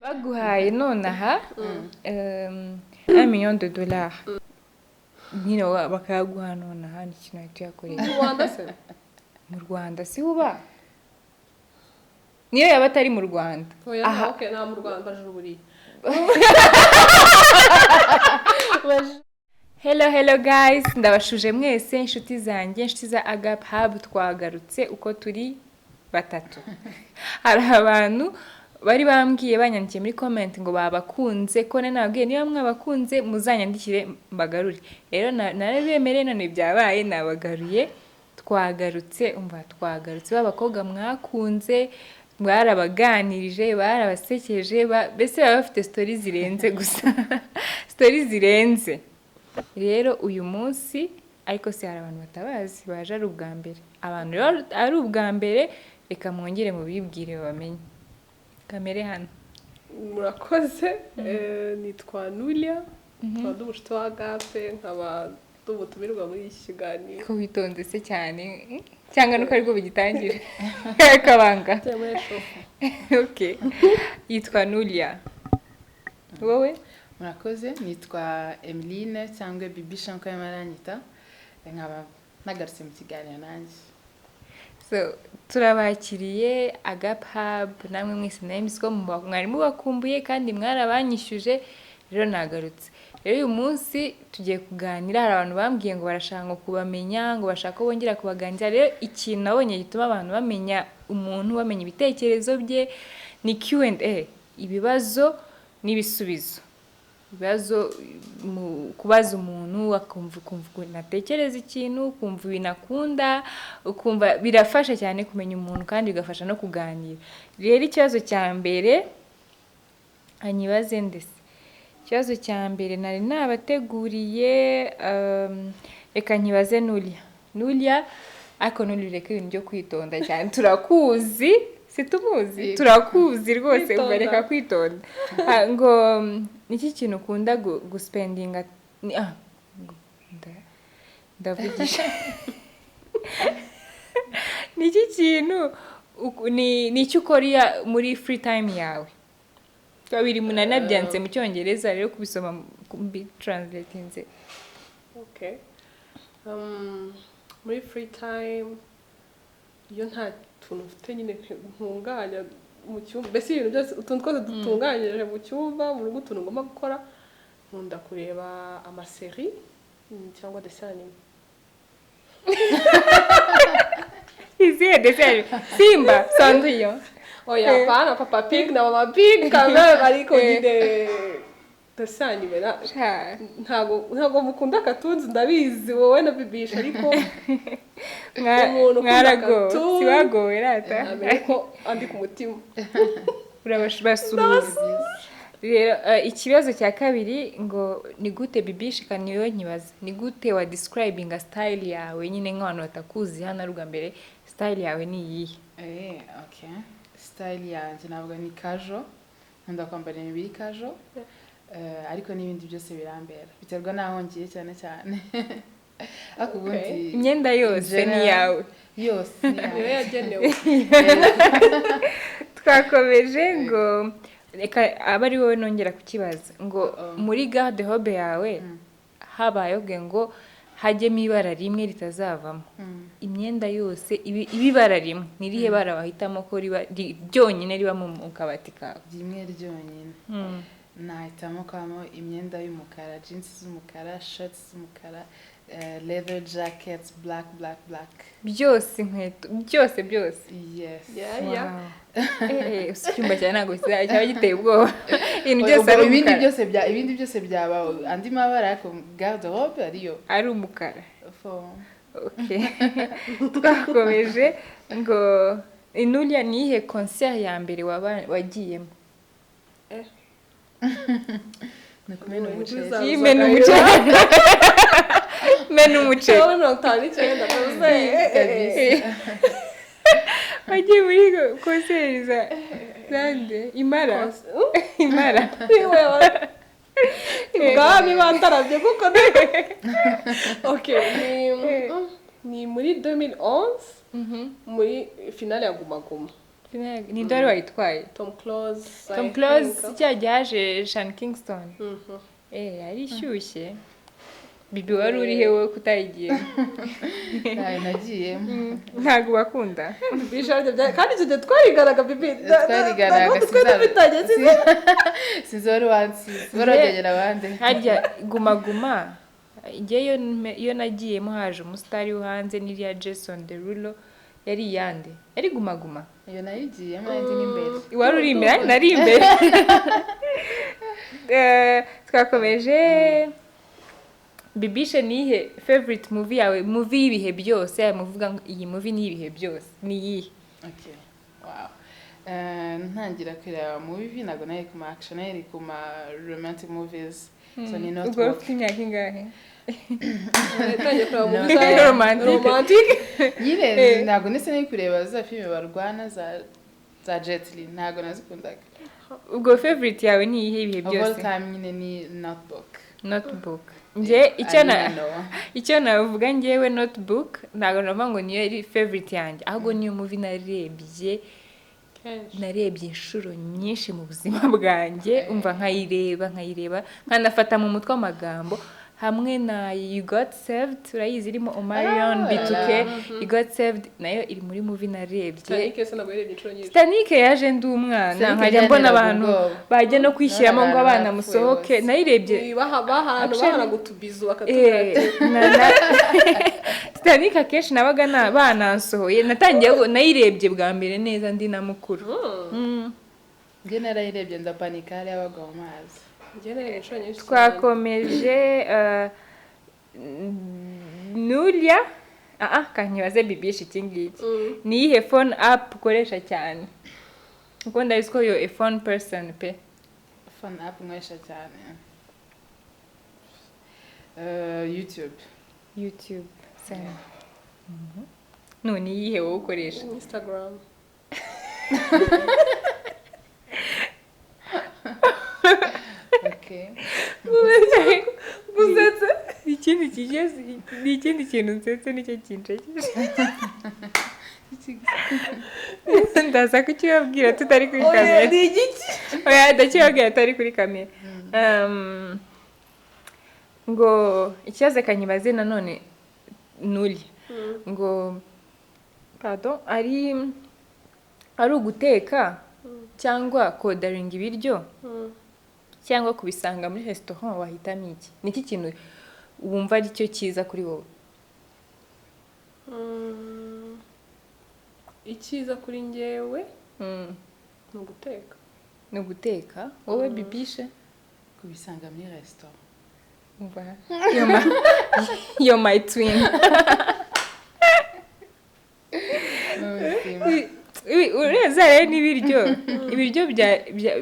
baguhaye nonaha $1 million nyine bakayaguha nonaha ni ikintu ahita uyakorera mu Rwanda se mu Rwanda si uba niyo yaba atari mu Rwanda oya okay nta mu Rwanda bajuru buri Hello guys, ndabashuje mwese inshuti zanjye, inshuti za Agape Hub, twagarutse uko turi batatu. Hari abantu bari bambwiye banyandikiye muri comment ngo babakunze, ko nababwiye niba mwabakunze muzanyandikire mbagarure. Rero narabemereye none byabaye nabagaruye, twagarutse twagarutse babakobwa mwakunze, barabaganirije, barabasekeje, bese baba bafite stories zirenze gusa. Stories zirenze. Rero uyu munsi ariko se hari abantu batabazi baje ari ubwa mbere. Abantu rero ari ubwa mbere reka mwongere mubibwire bamenye. Kamere hano. Murakoze nitwa Nulia, twandi ubushito wa Agape nkaba tubutumirwa muri iki kiganiro. Ko witonze se cyane cyangwa nuko ariko bigitangira. Kabanga. Okay. Yitwa Nulia. Wowe? Murakoze nitwa Emeline cyangwa Bibi Shanko y'Amaranyita nkaba nagarutse mu kiganiro nanjye. So turabakiriye Agape Hub, namwe mwese nayimisiko mwari mubakumbuye kandi mwarabanyishyuje, rero nagarutse. Rero uyu munsi tugiye kuganira, hari abantu bambwiye ngo barashaka ngo kubamenya, ngo bashaka ko bongera kubaganira. Rero ikintu nabonye gituma abantu bamenya umuntu, bamenya ibitekerezo bye ni Q&A, ibibazo n'ibisubizo. Ibibazo kubaza umuntu akumva natekereza ikintu, ukumva binakunda, ukumva birafasha cyane kumenya umuntu kandi bigafasha no kuganira. Rero ikibazo cya mbere anyibaze ndetse ikibazo cya mbere nari nabateguriye, reka nyibaze Nulia ariko Nulia reka ibintu byo kwitonda cyane, turakuzi situmuzi, turakuzi rwose, ubareka kwitonda. Ngo niki kintu ukunda guspendinga ndavugisha niki kintu ni icyo ukora muri free time yawe? Kabiri munana byanze mu cyongereza, rero kubisoma kumbi translatinze. Okay. Muri free time iyo nta tuntu ufite nyine ntunganya mu cyumba, mbese ibintu byose utuntu twose dutunganyije mu cyumba, mu rugo utuntu ngomba gukora, nkunda kureba amaseri cyangwa dessin anime. Izihe dessin? Simba, Cendrillon. Oya, pana Papa Pig na Mama Pig kamera ariko nyine dessin anime ntago mukunda cartoons, ndabizi wowe na Bibisha, ariko mwarago sibagowe rata ariko andi ku mutima urabashubasubiza. Rero ikibazo cya kabiri ngo ni gute Bibisha kaniyo nkibaza, ni gute wa describing a style yawe nyine nk'abantu batakuzi hano ari ubwa mbere, style yawe ni iyihe? Okay, style yanjye ntabwo ni casual, nkunda kwambara ibintu biri casual, ariko n'ibindi byose birambera biterwa naho ngiye cyane cyane. Ako ubundi imyenda yose ni yawe? Yose niyo yagenewe. Twakomeje ngo reka aba ari wowe nongera kukibaza ngo muri garde robe yawe habayeho ngo hajyemo ibara rimwe ritazavamo, imyenda yose ibibara rimwe, nirihe bara wahitamo ko riba ryonyine riba mu kabati kawe? rimwe ryonyine nahitamo kamo imyenda y'umukara, jeans z'umukara, shirts z'umukara, leather jackets, black. Byose inkweto byose. Yes. Yeah. Icyumba cyane ntabwo cyaba giteye ubwoba. Ibintu byose ari umukara. Ibindi byose byaba andi mabara, ariko garde robe ariyo ari umukara. Okay. Twakomeje ngo Nulia nihe concert ya mbere wagiyemo? Nakumena umuceri. Menu umuceri. Menu umuceri. Wagiye muri concert za Zande Imara. Imara. Ubwami bantarabye kuko okay, ni muri 2011 muri finale ya Guma Guma. ni ndari wayitwaye Tom Close Tom Close cyagiye Sean Kingston ari shyushye bibi wari uri he wowe kutayigiye nagiye ntago bakunda bishaje kandi icyo twarigaraga bibi twarigaraga sizori wansi baragera abandi harya guma ngeyo iyo nagiyemo haje umusitari wo hanze n'iriya Jason Derulo yari yande yari guma iyo nayigiyemo ndi n'imbere wari uri imbere nari imbere twakomeje bibishe nihe favorite movie yawe movie y'ibihe byose muvuga ngo iyi movie ni ibihe byose ni yihe okay wow ntangira kureba movie ntabwo nari kuma action nari kuma romantic movies so ni not ubwo ufite imyaka ingahe tangiye kureba movie romantic nyine ntabwo nese nari kureba za filime barwana za Jet Li ntabwo nazikundaga ubwo favorite yawe ni iyihe ibihe byose all time nyine ni Notebook nje icyo navuga ngewe Notebook ntabwo navuga ngo niyo ari favorite yanjye ahubwo niyo movie narebye inshuro nyinshi mu buzima bwanjye umva nkayireba nkanafata mu mutwe amagambo hamwe na You Got Saved urayizi irimo Omarion B2K You Got Saved nayo iri muri movie narebye Titanic yaje ndi umwana nkajya mbona abantu bajya no kwishyiramo ngo abana musohoke nayirebye bahana gutubizu bakatubwira Titanic akenshi nabaga banansohoye natangiye nayirebye bwa mbere neza ndi na mukuru njye narayirebye ndapanika hari abagwa mu mazi twakomeje Nulia kanyibaze bibisha iki ngiki ni iyihe phone app ukoresha cyane kuko ndabizi ko yo phone person pe phone app nkoresha cyane YouTube sana none iyihe wowe ukoresha Instagram okay buzetse ikindi kintu nsetse nicyo kincekeje ndaza kukibabwira tutari kuri kamera ni igiki ndakibabwira tutari kuri kamera ngo ikibazo kanyibaze nanone Nuli ngo pardon ari uguteka cyangwa kodaringa ibiryo cyangwa kubisanga muri restaurant wahitamo iki niki kintu wumva ari cyo cyiza kuri wowe icyiza kuri njyewe ni uguteka wowe bibishe kubisanga muri restaurant umva you're my twin ureza rero ibiryo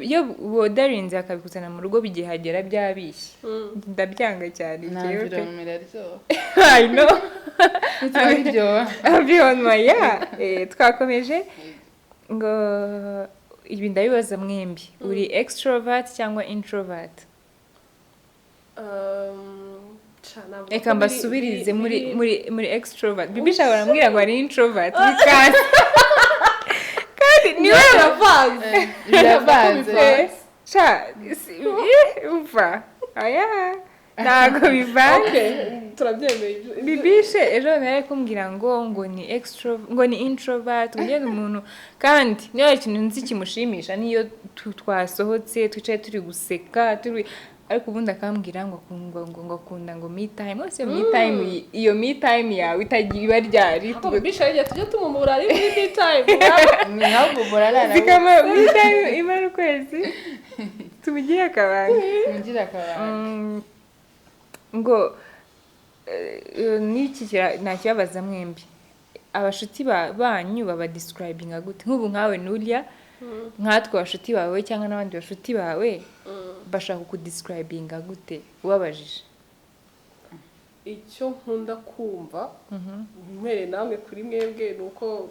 iyo wodarinze akabikuzana mu rugo bigihagera byabishye ndabyanga cyane ntabwo miraryo I know bityo be on my twakomeje ngo ibi ndabibaza mwembi uri extrovert cyangwa introvert reka mbasubirize muri extrovert bibisha barambwira ngo ari introvert bikase kandi niwe biravanze umva ntabwo bivanze turabyemeye bibishe ejo nawe kumbwira ngo ni introvert ugenda umuntu kandi niyo ikintu nzi kimushimisha niyo twasohotse twicaye turi guseka ariko ubundi akambwira ngo akunda ngo me time wese me time iyo me time yawe itagira iba ryari bibisha igihe tujya tumumura ari muri me time ntabwo murarana zikama me time imara ukwezi tumugire akabanga ngo niki nakibabaza mwembi abashuti banyu baba describinga gute nk'ubu nkawe Nulia nkatwe abashuti bawe cyangwa n'abandi bashuti bawe bashaka kudescribinga gute ubabajije icyo nkunda kumva mwere namwe kuri mwebwe ni uko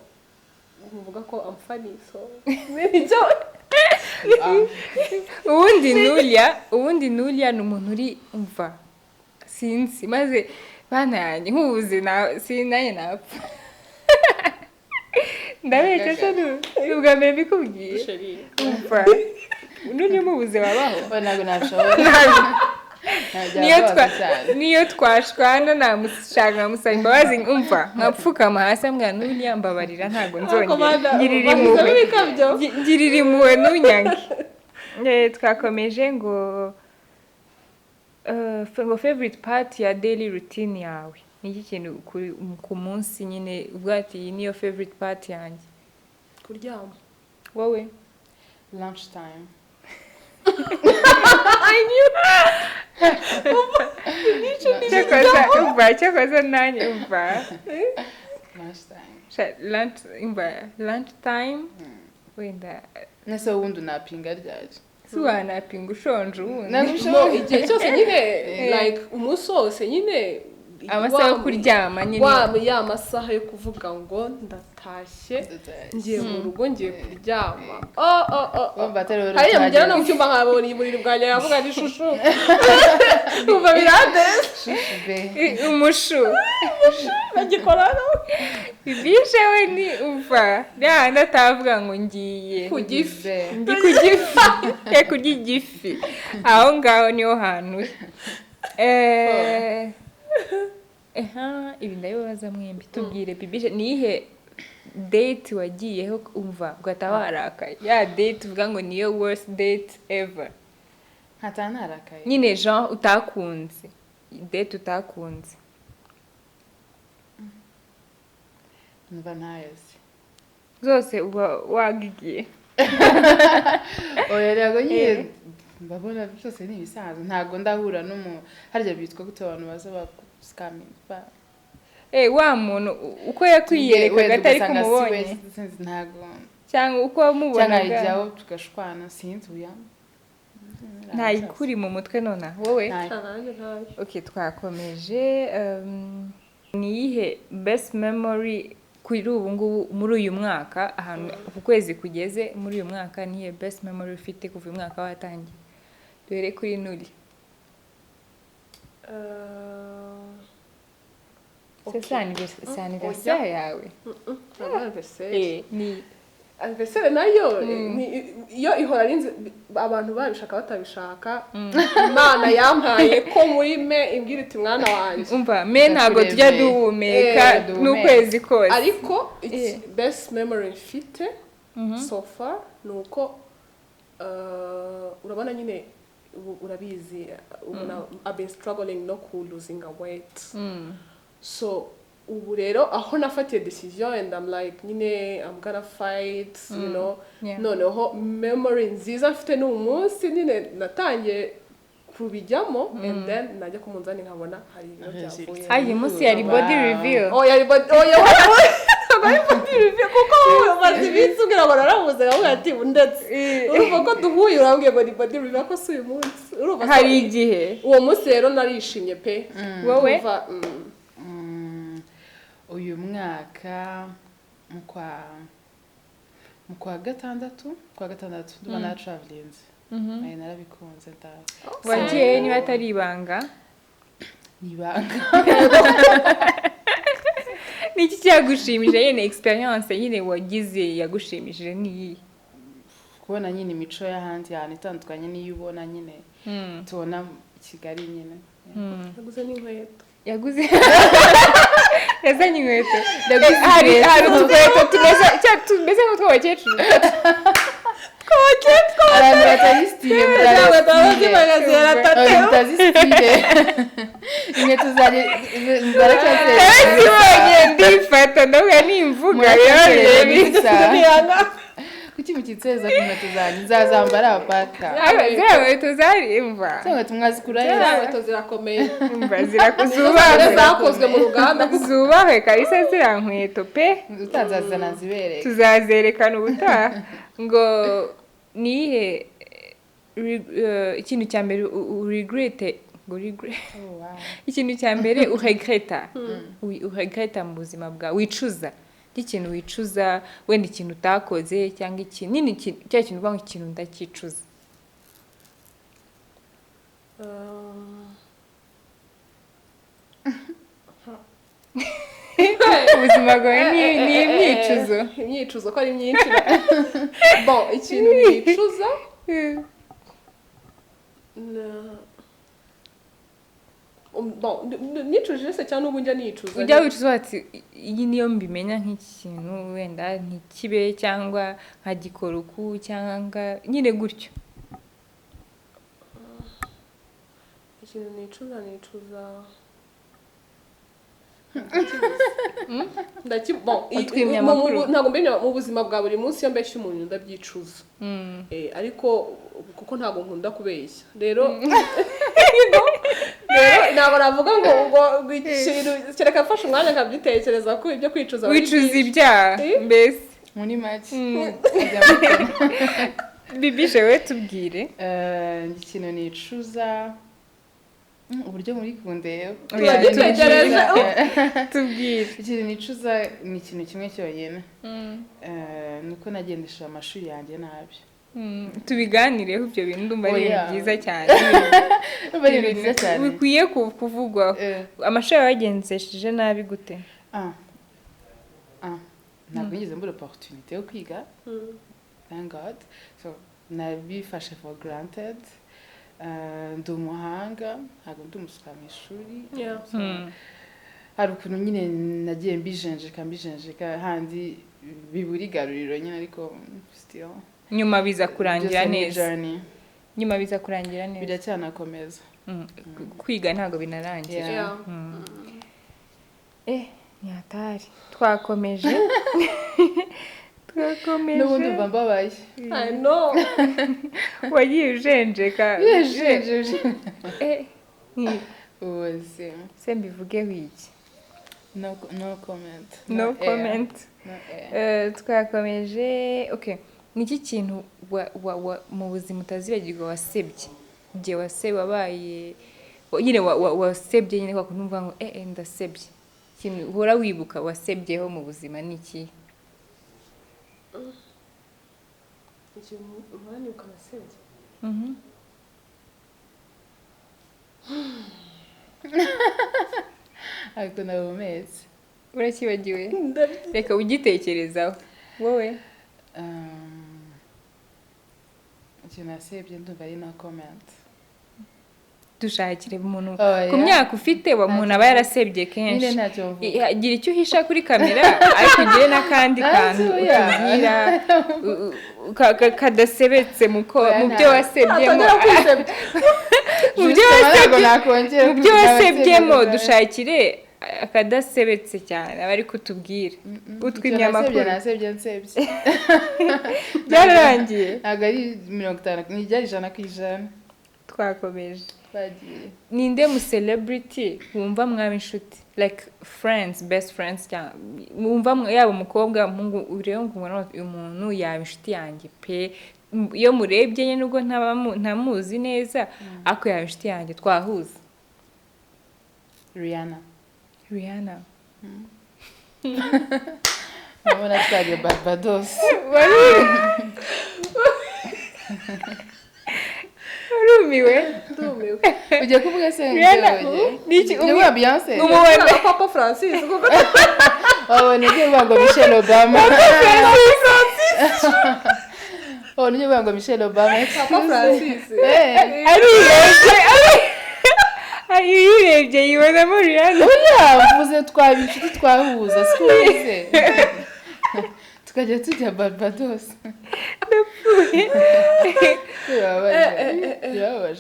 muvuga ko I'm funny so nicyo ubundi Nulia ni umuntu uri umva sinzi maze bana yanjye nk'ubuzi sinanye napfa ndabeshya se ni ubwa mbere mbikubwiye Sheri. umva none mu buzima baho ntabwo nashobora niyo twashwana namushaka nkamusaba imbabazi umva nkapfukama hasi ambwira n'unyambabarira ntabwo nzongera ngirira impuhwe n'unyange twakomeje ngo favorite part ya daily routine yawe ni iki kintu ku munsi nyine ubwo ati iyi niyo favorite part yanjye Kuryama. wowe lunch time cyakoze nanjye umva lunch time wenda nese wundi unapinga ryari si wanapinga ushonje ubundi No, igihe cyose nyine like umunsi wose nyine amasaha yo kuryama nyine ya masaha yo kuvuga ngo ndatashye ngiye mu rugo ngiye kuryama hariya mugera no mu cyumba nkabona uburiri bwanjye yavuga ati shushu umva biradeze umushu bagikorana ibishe we ni umva yandi atavuga ngo ngiye ku gifi ndi ku gifi kurya igifi aho ngaho niho hantu ibi ndabibaza mwembi tubwire bibishe nihe date wagiyeho umva ugahita warakaye ya date uvuga ngo niyo worst date ever ntatanarakaye nyine Jean utakunze date utakunze mva ntayoze zose uba wagigiye oya rero nyine mbabona byose ni ibisanzwe ntago ndahura harya bitwa gute abantu baza scamming wa muntu uko yakwiyerekaga atari kumubonye ntago cyangwa uko wamubonaga cyangwa ijyaho tugashwana sinzi uya ntayikuri mu mutwe nona wowe ntayo okay twakomeje niyihe best memory kuri ubu ngubu muri uyu mwaka ahantu ku kwezi kugeze muri uyu mwaka niye best memory ufite kuva uyu mwaka watangiye dore kuri nuri c'est anniversaire yawe ni anniversaire nayo iyo ihora ari abantu babishaka batabishaka Imana yampaye ko muri me imbwira iti mwana wanjye umva me ntago tujya duhumeka n'ukwezi kose ariko best memory mfite so far nuko urabona nyine urabizi I've been struggling no losing a weight so ubu rero aho nafatiye decision and I'm like nyine I'm gonna fight you know noneho memory nziza mfite n'umunsi nyine natangiye kubijyamo and then najya ku munzani nkabona hari ibiro byavuye ayi munsi yari body reveal yari body review kuko umaze iminsi ugira ngo narabuze ngavuga ati ndetse urumva ko duhuye urambwiye ngo ni body review ko si uyu munsi urumva hari igihe uwo munsi rero narishimye pe wowe uyu mwaka mu kwa gatandatu ndumva na travelinze narabikunze wagiye niba atari ibanga niki cyagushimije nyine experience nyine wagize yagushimishije ni kubona nyine imico y'ahandi hantu itandukanye n'iyo ubona nyine tubona Kigali nyine yaguze n'inkweto yazanye inkweto hari udukweto tumeze nk'utw'abakecuru abantu batazisitire mutazisitire inkweto zaracyasezibonye ndifata ndavuga nimvuga kuki mukitseza ku nkweto zanyu nzazambara apaka ziriya nkweto zarimva inkweto mwazikurayo inkweto zirakomeye zubahwe zakozwe mu ruganda zubahwe kabisa ziriya nkweto pe utazazana zibereka tuzazerekana ubutaha ngo nihe ikintu cya mbere uregrete ikintu cya mbere uregreta mu buzima bwawe wicuza ikintu wicuza wenda ikintu utakoze cyangwa ikintu nini cya kintu uvuga ngo ikintu ndakicuza buzima bwawe ni imyicuzo. Imyicuzo ko ari myinshi. Bon, ikintu nicuza nicujije se cyangwa ubu njya nicuza ujya wicuza ati iyi niyo mbimenya nk'ikintu wenda ntikibe cyangwa nkagikora uku cyangwa nyine gutyo. ikintu nicuza ntabwo mbenya mu buzima bwa buri munsi iyo mbeshya umuntu ndabyicuza ariko kuko ntabwo nkunda kubeshya rero ntabwo navuga ngo ikintu kereka mfashe umwanya nkabyitekereza ko ibyo kwicuza wicuza ibyaha mbese muri make bibije we tubwire ikintu nicuza uburyo muri kundeba tubwire ikintu nicuza ni ikintu kimwe cyonyine nuko nagendesha amashuri yanjye nabi tubiganireho ibyo bintu ndumva ari ibintu byiza cyane bikwiye kuvugwaho amashuri yagendesheje nabi gute ntabwo nigeze mbura opportunité yo kwiga thank God so nabifashe for granted ndi umuhanga ntabwo ndi umuswa mu ishuri hari ukuntu nyine nagiye mbijenjeka handi bibura igaruriro nyine ariko still nyuma biza kurangira neza biracyanakomeza kwiga ntabwo binarangira nyatari twakomeje n'ubundi mba mbabaye I know wagiye ujenjeka ubuzima se mbivugeho iki no comment twakomeje okay niki kintu mu buzima utazibagirwa wasebye igihe wasebye wabaye nyine wasebye nyine kwa kunumva ngo ndasebye ikintu uhora wibuka wasebyeho mu buzima ni iki uhora nibuka nasebye ariko nabumetse urakibagiwe reka ugitekerezaho wowe ikintu nasebye ndumva ari no comment dushakire umuntu ku myaka ufite umuntu aba yarasebye kenshi gira icyo uhisha kuri kamera ariko ugire n'akandi kantu utubwira kadasebetse mu byo wasebyemo mu byo wasebyemo dushakire akadasebetse cyane aba ari kutubwira utw'imyamakuru nasebye byararangiye ntabwo ari 50 ntibyari 100%. twakomeje ninde mu celebrity wumva mwaba inshuti like friends best friends cyangwa wumva yaba umukobwa umuhungu ureba ngo uyu muntu yaba inshuti yanjye pe iyo murebye nyine nubwo ntamuzi neza ariko yaba inshuti yanjye twahuza Rihanna mabona twaje Barbados urumiwe ugiye kuvuga se niki ubu Beyonce umubona Papa Francis kuko nige ngo Michelle Obama nige ngo Michelle Obama Papa Francis yirebye yibona muri Rihanna mvuze twabicuti twahuza sikuze tukajya tujya Barbados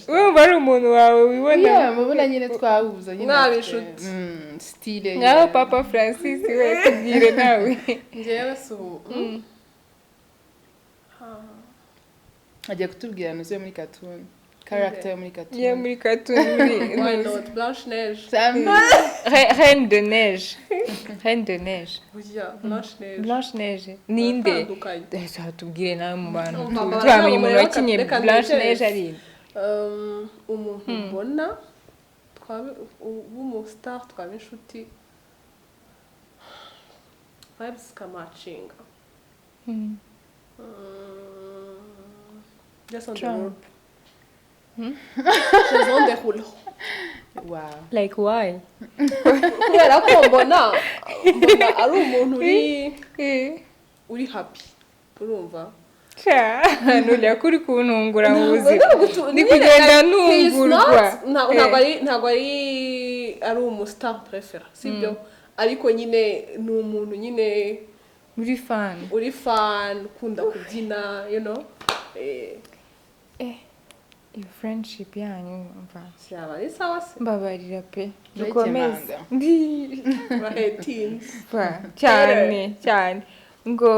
wumva ari umuntu wawe wibona mubona nyine twahuza nyine mwabishuti style ngaho Papa Francis we tubwire nawe njyewe so agiye kutubwira nuzuye muri cartoon character muri cartoon yo muri cartoon why not Blanche Neige Reine de Neige Blanche Neige ninde tubwire nawe mu bantu twamenye umuntu wakinye Blanche Neige ari umuntu mbona w'umustar twaba inshuti vibes kamacinga Jason Derulo wow. like why kubera ko mbona ari umuntu uri happy urumva nuriya kuri kuntungura mu buzima ndi kugenda ntungurwa ntabwo ari umustar prefera sibyo ariko nyine ni umuntu nyine uri fan ukunda kubyina you know iyo friendship yanyu mva yaba ari sawa se mbabarira pe dukomeze bahetins cyane ngo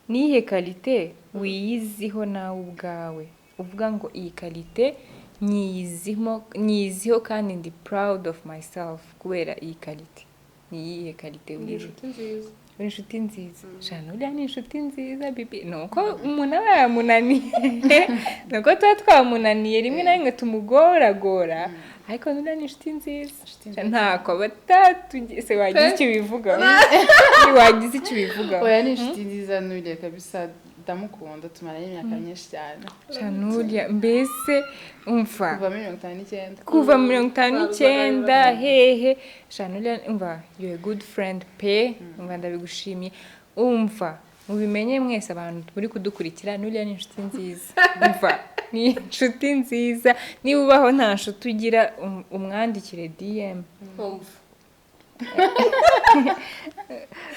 nihe kalite wiyiziho nawe ubwawe uvuga ngo iyi kalite nyiziho kandi ndi proud of myself kubera iyi kalite niyihe kalite wiyiziho inshuti nziza shana uriya ni inshuti nziza bibi nuko umuntu aba yamunaniye nuko tuba twamunaniye rimwe na rimwe tumugoragora ariko nuriya ni inshuti nziza ntako se wagize icyo bivugaho wagize icyo bivugaho oya ni inshuti nziza nuriya kabisa ndamukunda tumaranye imyaka myinshi cyane Shanulia mbese umva kuva 59 hehe Shanulia umva you a good friend pe umva ndabigushimiye umva mubimenye mwese abantu muri kudukurikira Nulia ni inshuti nziza umva ni inshuti nziza niba ubaho nta nshuti ugira umwandikire DM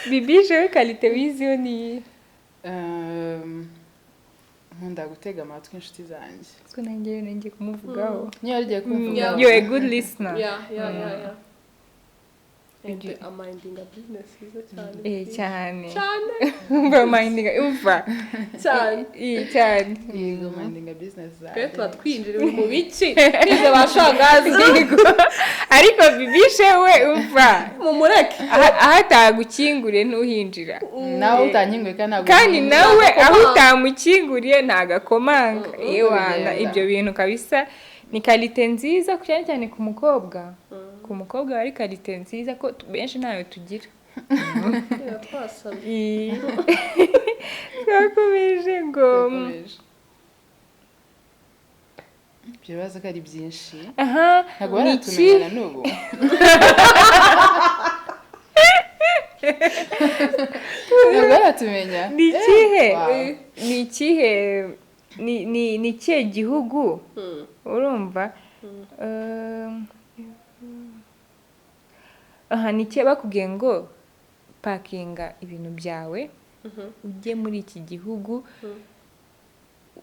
bibije kalite wiziyo ni nkunda gutega amatwi inshuti zanjye siko nanjye kumuvugaho niyo yagiye kumuvugaho you're a good listener yeah minding a business cyane umva minding umva cyane yego minding a business pe twatwinjira mu biki bize bashangazi ariko bibishe we umva mumureke ahatagukinguriye ntuhinjira nawe utankinguye kandi nawe aho utamukinguriye ntagakomanga yewana ibyo bintu kabisa ni kalite nziza cyane ku mukobwa ku mukobwa ari kalite nziza ko benshi ntayo tugira twakomeje ngo bibaza ko ari byinshi ntabwo baratumenyana n'ubu ntabwo baratumenya ni ikihe gihugu urumva ni ikihe bakubwiye ngo pakinga ibintu byawe ujye muri iki gihugu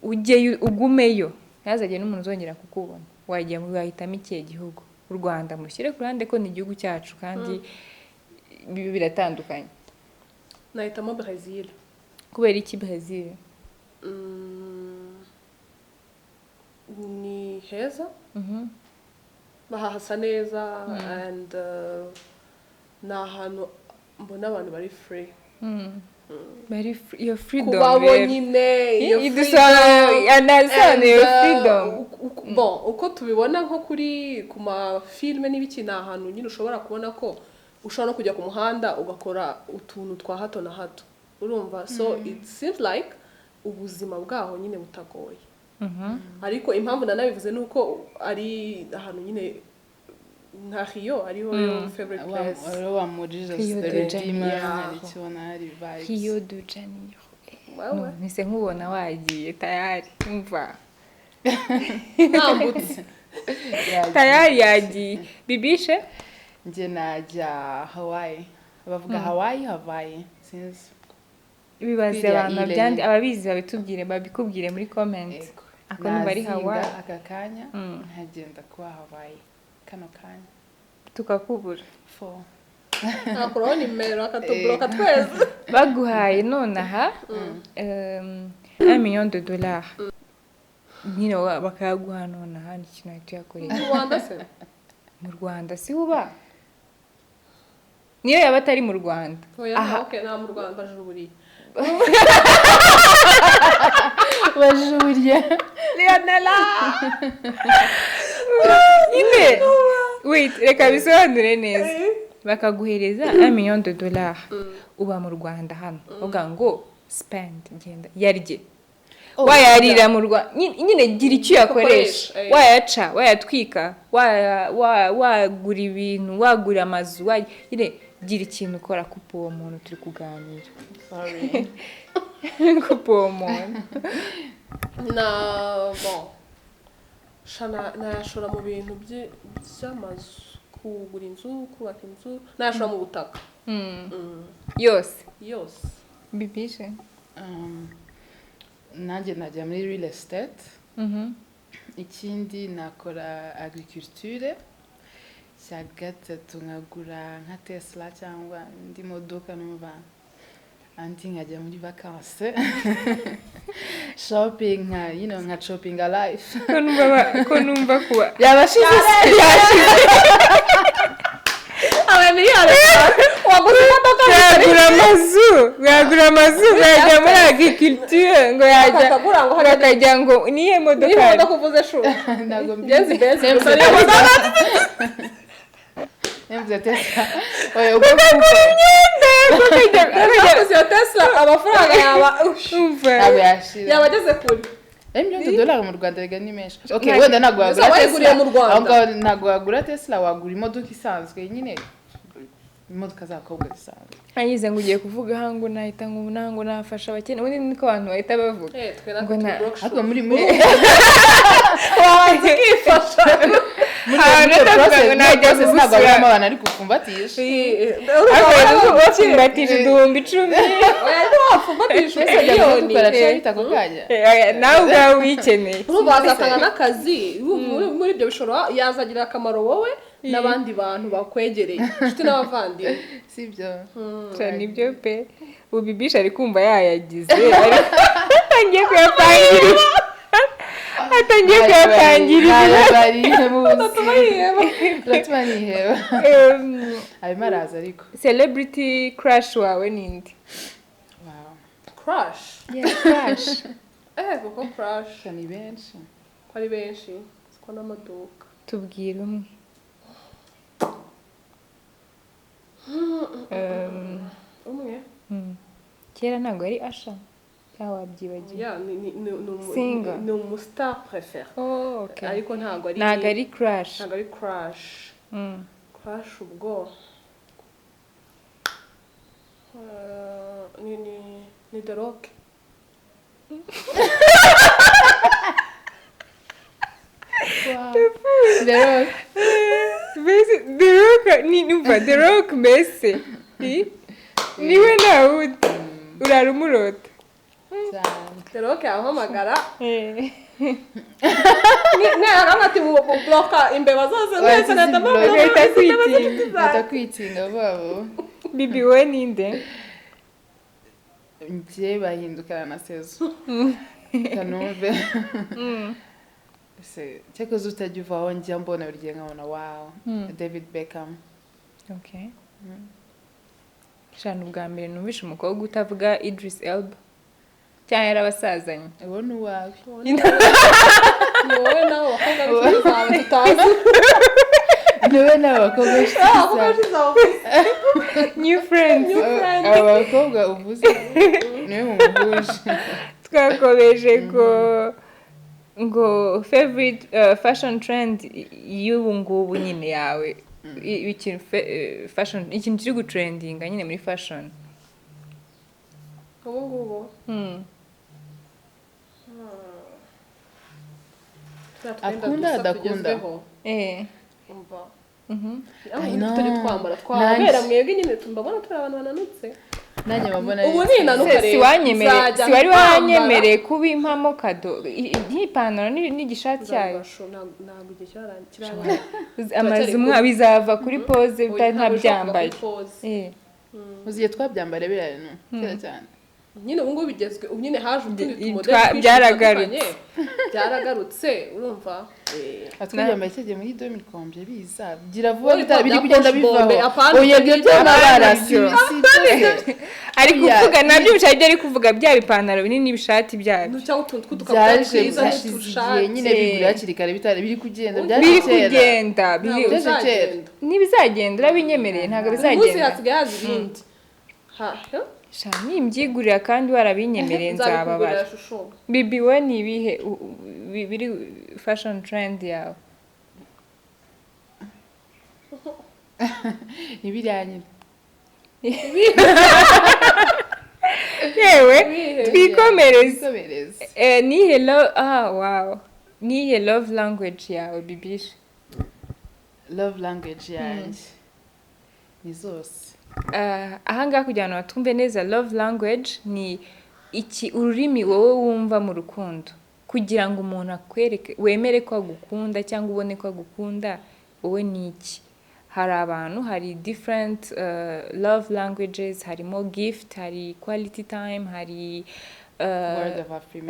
ujye ugumeyo ntazajye n'umuntu uzongera kukubona wahitamo ikihe gihugu u Rwanda mushyire ku ruhande ko ni igihugu cyacu kandi biratandukanye nahitamo Brazil kubera iki Brazil ni heza bahasa neza and ni ahantu mbona abantu bari free iyo freedom kubabo nyine iyo freedom bon uko tubibona nko kuri ku mafilme n'ibiki ni ahantu nyine ushobora kubona ko ushobora no kujya ku muhanda ugakora utuntu twa hato na hato urumva so it seems like ubuzima bwaho nyine butagoye ariko impamvu nanabivuze nuko ari ahantu nyine nka Rio ariho yo favorite place wa muri Rio de Janeiro Rio de Janeiro nise nkubona wagiye tayari umva nambutse tayari yagiye bibishe nje najya Hawaii bavuga Hawaii sinzi bibaze abantu ababizi babikubwire muri comment ako numva ari Hawaii aka kanya ntagenda kuba Hawaii kano kanya tukakubura akuraho nimero akatubloka twese baguhaye nonaha $1 million nyine bakaguha nonaha n'ikintu ahita yakorera mu Rwanda si uba niyo yaba atari mu Rwanda nta mu Rwanda bajuriye bajuriye Leonela nyine wait reka bisobanure neza bakaguhereza $1 million uba mu Rwanda hano uvuga ngo spend genda yarye wayarira mu Rwanda nyine gira icyo yakoresha wayaca wayatwika wagura ibintu wagura amazu nyine gira ikintu ukora kupo uwo muntu turi kuganira sorry kupo uwo muntu nayashora mu bintu by'amazu kugura inzu kubaka inzu nayashora mu butaka yose bibishe nanjye najya muri real estate ikindi nakora agriculture cya gatatu nkagura nka Tesla cyangwa indi modoka numva andi nkajya muri vacances shopping nka shopping a life ko numva kuba yabashize miliyoni waguze imodoka yagura amazu yajya muri agriculture ngo akajya ngo niye modoka uvuze shuri ntabwo benzi gusa nemvuze Tesla oya ubwo iyo Tesla amafaranga ntabwo yashira yaba ageze kure $1,000,000 mu Rwanda rega ni menshi okay wenda ntabwo wagura Tesla wagura imodoka isanzwe nyine imodoka zakobwa zisanzwe anyize ngo ugiye kuvuga hango nahita ngo nango nafasha abakene ubundi niko abantu bahita bavuga ngo ariko muri wabanza ukifasha ntabwo abamo abantu ari kukumbatisha wapfumbatije 10,000 ariko wapfumbatije miliyoni nawe ubwawe wikeneye ntubazatanga n'akazi muri ibyo bishoro yazagirira akamaro wowe n'abandi bantu bakwegereye inshuti n'abavandimwe sibyo nibyo pe ubibisha ari kumva yayagize atangiye kuyapangirira Ratuma niheba arimo araza ariko celebrity crush wawe ninde crush crush kuko crush ni benshi ko ari benshi ko n'amaduka tubwire umwe kera ntabwo ari Asha cyangwa wabyibagiwe Single ni umustar préféré ariko ntabwo ari crush crush ubwo ni The Rock The Rock mbese niwe nawe urarumurota The Rock yahamagara ati bloka imbeba zose neza ndakwitinga babo bibi we ninde njye bahindukana na Sezo kanumve cyako zutajya uvaho njya mbona buri gihe nkabona wow David Beckham okay shana ubwa mbere numvishe umukobwa utavuga Idris Elba cyangwa yarabasazanye uwo ni uwawe wowe nawe bakobwa zawe tutazi niwe n'abakobwa new friends abakobwa uvuze niwe muhuje twakobeje ngo favorite fashion trend y'ubu ngubu nyine yawe ikintu fashion ikintu kiri gutrendinga nyine muri fashion ubu ngubu adakunda umva tujye twambara twabera mwebwe nyine tumbabona turi abantu bananutse nanjye mbona ubu ninanuka rero si wari wanyemereye kuba impamo kado nk'ipantaro n'igishati cyayo ntabwo igihe kirarangira amazu bizava kuri pose ntabyambaye uziye twabyambara birareno kera cyane nyine ubu ngubu bigezwe ubu nyine haje utundi tumodeli byaragarutse urumva atwiyambaye cyagiye muri 2000 biza gira vuba biri kugenda bivaho oya byo by'amabara si ari kuvuga nabyo bishaka ari kuvuga bya bipantaro binini bishati byabyo cyangwa utuntu tw'udukabutura twiza n'utushati nyine bigura hakiri kare bitari biri kugenda biri kugenda ntibizagenda urabinyemereye ntabwo bizagenda umunsi hasigaye haza ibindi shani imbyigurira kandi warabinyemereye nzababara bibi we ni ibihe biri fashion trend yawe ibiranye yewe twikomereze nihe wow nihe love language yawe bibisha love language yanjye ni zose ahangaha kugira ngo batumve neza love language ni iki ururimi wowe wumva mu rukundo kugira ngo umuntu akwereke wemere ko agukunda cyangwa ubone ko agukunda wowe ni iki hari abantu hari different love languages harimo gift hari quality time hari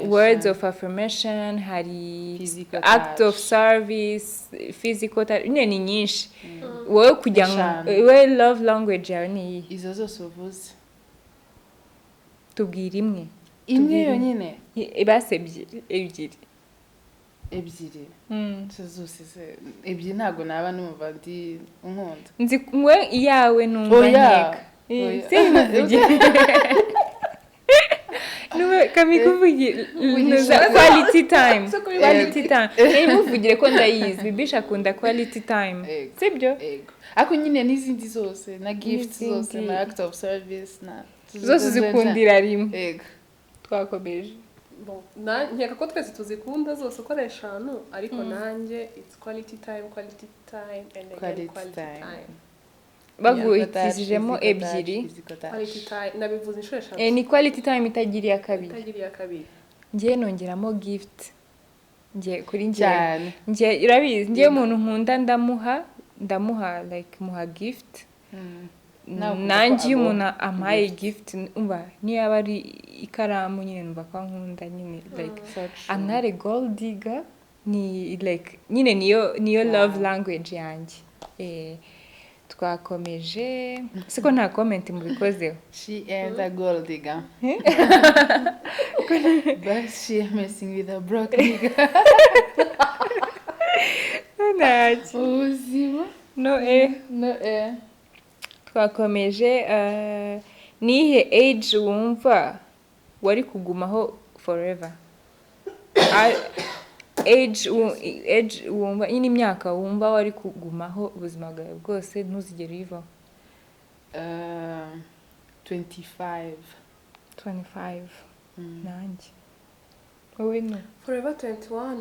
words of affirmation hari act of service physical touch ni nyinshi wowe kugira ngo wowe love language yawe ni iyi izo zose uvuze tubwira imwe yonyine base ebyiri zose ebyiri ntabwo naba numva ndi unkunda nzi we iyawe numva nkeka nuwe kamikuvugira quality time muvugire ko ndayizi bibisha akunda quality time sibyo ariko nyine n'izindi zose na gifts zose na act of service na zose zikundira rimwe twakomeje nkeka ko twese tuzikunda zose uko ari eshanu ariko nanjye it's quality time and again quality time baguhitishijemo ebyiri quality time nabivuze inshuro eshatu ni quality time itagiriye akabiri ngiye nongeramo gift ngiye kuri ngiye urabizi ngiye umuntu nkunda ndamuha like muha gift nanjye iyo umuntu ampaye gift umva niyo yaba ari ikaramu nyine numva ko nkunda nyine like I'm not a gold digger ni like nyine niyo love language yanjye twakomeje siko nta comment mubikozeho she ain't a gold digger but she messing with a broke nigga ubuzima no twakomeje nihe age wumva wari kugumaho forever age wumva ini imyaka wumva wari kugumaho ubuzima bwawe bwose ntuzigere uyivaho 25 nanjye wowe no forever 21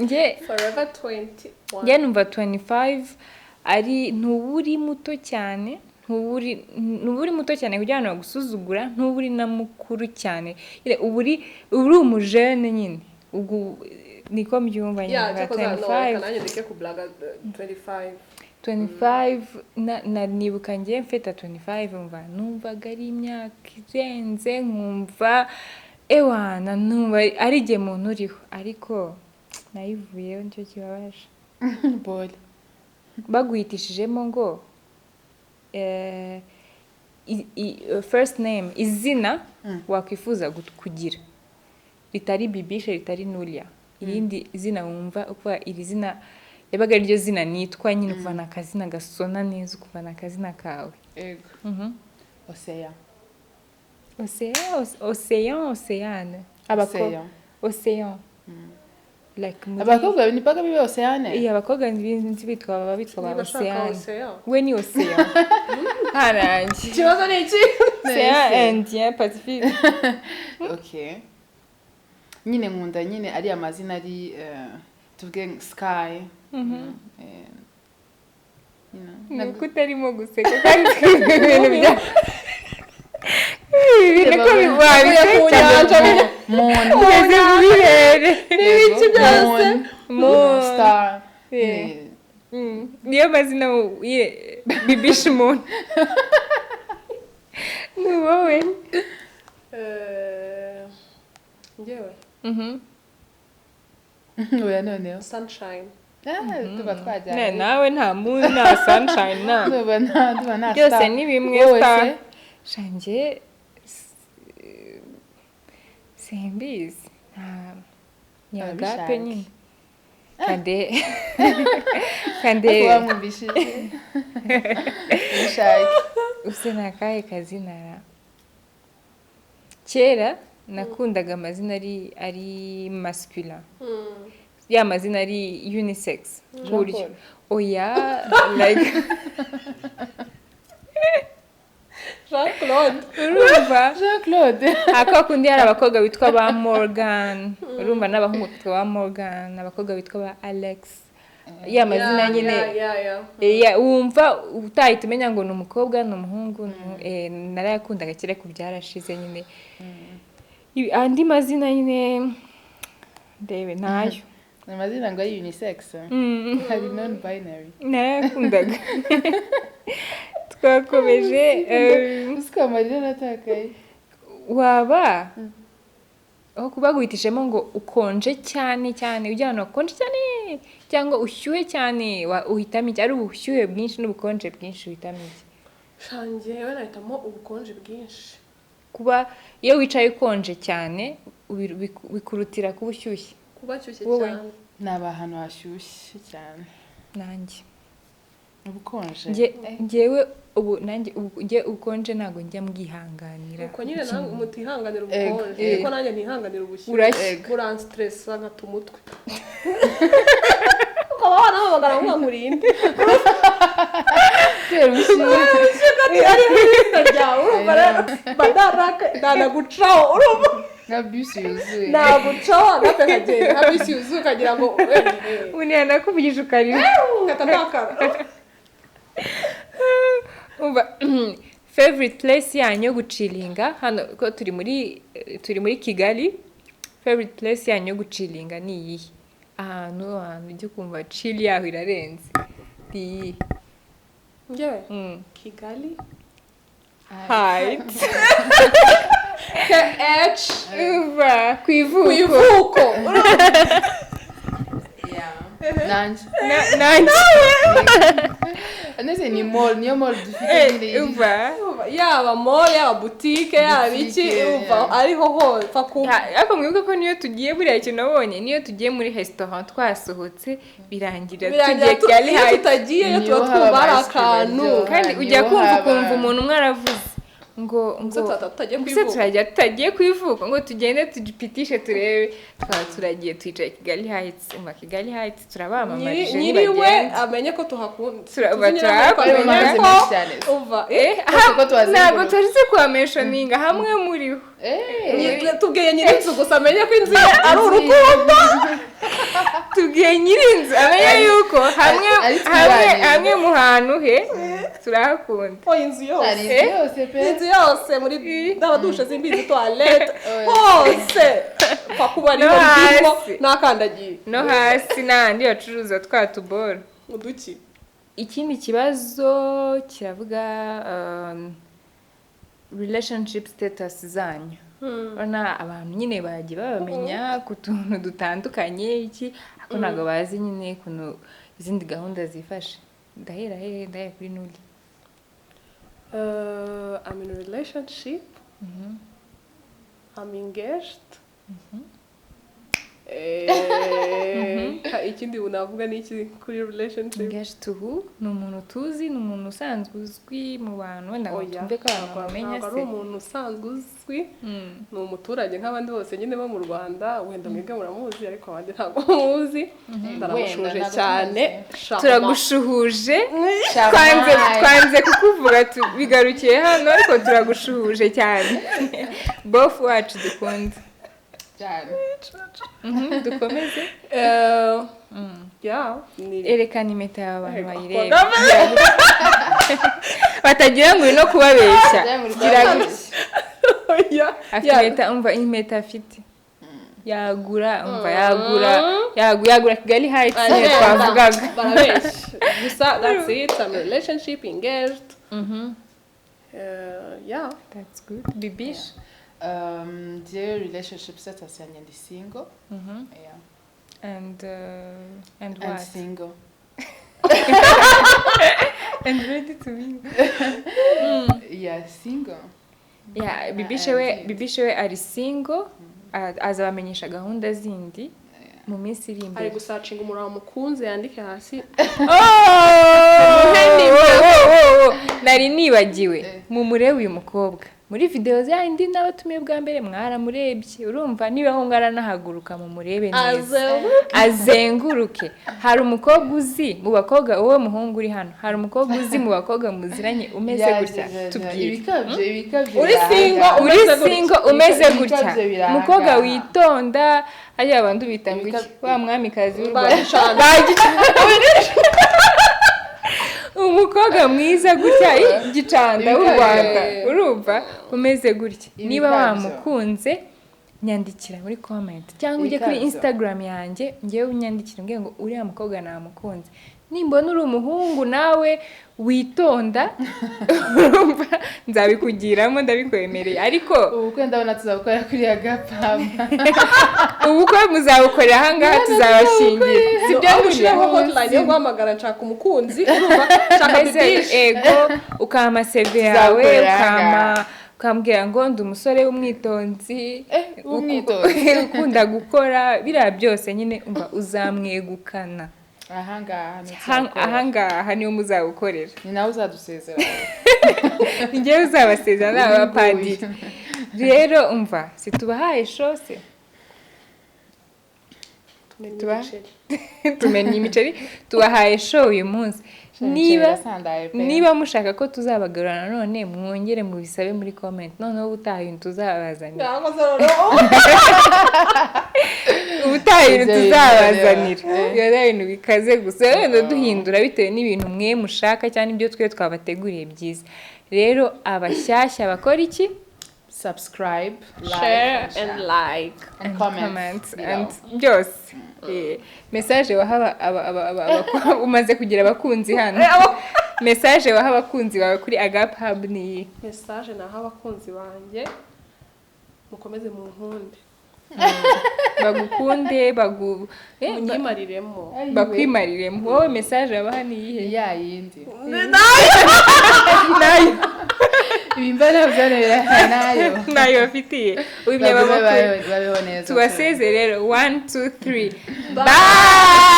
nge forever 21 nge numva 25 ari ntuburi muto cyane ntuburi muto cyane kugira ngo bagusuzugura ntuburi na mukuru cyane uri umujene nyine ubwo niko mbyumva nyine 25 nibuka ngiye mfite 25 numvaga ari imyaka irenze nkumva ewana numva ari igihe muntu uriho ariko nayivuyeho nicyo kibabaje bole baguhitishijemo ngo first name izina wakwifuza kugira ritari bibisha ritari nulia irindi zina wumva uko iri zina yabaga iryo zina nitwa nyine kuvana akazina gasona neza kuvana akazina kawe ego Oceane Ocean like abakobwa ni paga bibe Oceane abakobwa nzi bitwa Oceane we ni Ocean harangi kibazo ni iki Ocean Indien Pacifique okay nyine nkunda nyine ari amazina ari tuvuge Sky kutarimo guseka kandi ibintu bya niko bibaye kunyanja mugeze muri rere n'ibiki byose star niyo mazina bibisha umuntu ni wowe ngewe oya noneho sunshine tuba twajyanye nawe nta moon nta sunshine nta byose ni bimwe star shange simbizi nyagape nyine kande wamwumvishije bishake use nakahe kazina kera nakundaga amazina ari masculin ya mazina ari unisex buryo oya like Jean-Claude urumva Jean-Claude hako kundi hari abakobwa bitwa ba Morgan urumva n'abahungu bitwa ba Morgan abakobwa bitwa ba Alex ya mazina nyine wumva utahita umenya ngo ni umukobwa ni umuhungu narayakundaga kera ku byarashize nyine andi mazina nyine ndebe ntayo amazina ngo ari unisex hari non binary narayakundaga twakomeje usika amarira natakaye waba aho kuba guhitishemo ngo ukonje cyane cyane ujyana ukonje cyane cyangwa ushyuhe cyane uhitamo iki ari ubushyuhe bwinshi n'ubukonje bwinshi uhitamo iki shangiye we nahitamo ubukonje bwinshi kuba iyo wicaye ukonje cyane bikurutira kuba ushyushye kuba cyushye cyane naba ahantu hashyushye cyane nanjye ubukonje ngewe ubu nanjye nge ukonje ntago njya mbwihanganira uko nyine nange umutihanganira ubukonje kuko nanjye ntihanganira ubushyuhe buranstressa nkata umutwe ukaba wanahamagara nkamurinde kubera ubushyuhe ari mu izina ryawe urumva rero badaraka ndanagucaho urumva nka bisi yuzuye nagucaho agape kagenda nka bisi yuzuye ukagira ngo uniya nakuvugije ukarira ngatakara umva favorite place yanyu yo gucilinga hano ko turi muri Kigali favorite place yanyu yo gucilinga ni iyihe ahantu ujya kumva chill yaho irarenze ni njyewe Kigali Heights KH umva kwivuko nanjye nese ni mall niyo mall dufite nyine umva yaba mall yaba boutique yaba iki umva ariho hose ariko mwibuke ko niyo tugiye buriya kintu nabonye niyo tugiye muri restaurant twasohotse birangira tugiye Kigali Heights tutagiye tuba twumva ari akantu kandi ujya kumva umuntu umwe aravuze ngo tutagiye kwivuka ngo tugende tugipitishe turebe twaba turagiye twicaye Kigali Heights Kigali Heights turabamamarije nyiriwe amenye ko tuhakunda ntabwo tuzi kuhameshoninga hamwe muriho tubwiye nyir'inzu gusa amenye ko inzu ari urukundo tubwiye nyir'inzu amenye yuko hamwe mu hantu he turahakunda inzu yose muri n'abadushe zimbizi toilette hose kwa kuba ari ndimo nakandagiye no hasi n'ahandi bacuruza twa tuboro uduki ikindi kibazo kiravuga relationship status zanyu urabona abantu nyine bagiye babamenya ku tuntu dutandukanye iki ariko ntabwo bazi nyine ukuntu izindi gahunda zifashe ndahera kuri Nuri I'm in a relationship I'm engaged ikindi unavuga ni iki kuri relationship engaged to who ni umuntu tuzi ni umuntu usanzwe uzwi mu bantu wenda ngo tumve ko abantu bamenya se ari umuntu usanzwe uzwi ni umuturage nk'abandi bose nyine bo mu Rwanda wenda mwebwe muramuzi ariko abandi ntabwo muzi ndaramushuje cyane turagushuhuje twanze kukuvuga bigarukiye hano ariko turagushuhuje cyane bofu wacu dukunda cyane dukomeze erekana impeta y'abantu bayireba batagira ngo uri no kubabeshya afite impeta afite yagura Kigali Heights twavugaga gusa that's it I'm in a relationship engaged that's good Bibish the relationship status yanjye Ndi Single and what and single and ready to mingle single Bibishe we ari single azabamenyesha gahunda zindi mu minsi iri imbere ari gusacinga umuriro mukunze yandike hasi nari nibagiwe mumurebe uyu mukobwa muri video zindi n'abatumiye bwa mbere mwaramurebye urumva niba ho ngaranahaguruka mumurebe neza azenguruke hari umukobwa uzi mu bakobwa wowe muhungu uri hano hari umukobwa uzi mu bakobwa muziranye umeze gutya tubwire uri single umeze gutya umukobwa witonda ajya abantu bita ngo iki wa mwamikazi w'u Rwanda umukobwa mwiza gutya igicanda w'u Rwanda urumva umeze gutya niba wamukunze nyandikira muri comment cyangwa ujye kuri Instagram yanjye ngewe unyandikira ngiye ngo uriya mukobwa namukunze nimbona uri umuhungu nawe witonda urumva nzabikugiramo ndabikwemereye ariko ubukwe ndabona tuzabukora kuri agapamba ubukwe muzabukorera aha ngaha tuzabashingira sibyo ngushiraho hotline yo guhamagara nshaka umukunzi urumva nshaka bibishi ego ukama CV yawe ukambwira ngo ndi umusore w'umwitonzi ukunda gukora biriya byose nyine umva uzamwegukana ahangaha niho muzagukorera ni nawe uzadusezera njyewe uzabasezera n'abapadiri rero umva situbahaye shose tumenye imiceri tubahaye show uyu munsi niba mushaka ko tuzabagarura none mwongere mu bisabe muri comment noneho ubutaha tuzabazanira ubutaha tuzabazanira yari ibintu bikaze gusa wenda duhindura bitewe n'ibintu mwe mushaka cyane ibyo twe twabateguriye byiza rero abashyashya bakora iki subscribe share and like and comment and byose message waha umaze kugira abakunzi hano message waha abakunzi bawe kuri Agape Hub ni message naha abakunzi banjye mukomeze mu nkunde bagukunde munyimariremo bakwimariremo wowe message wabaha ni iyihe ya yindi nayo ibimbana byarera nayo bafitiye babeho neza tubaseze rero 1 2 3 bye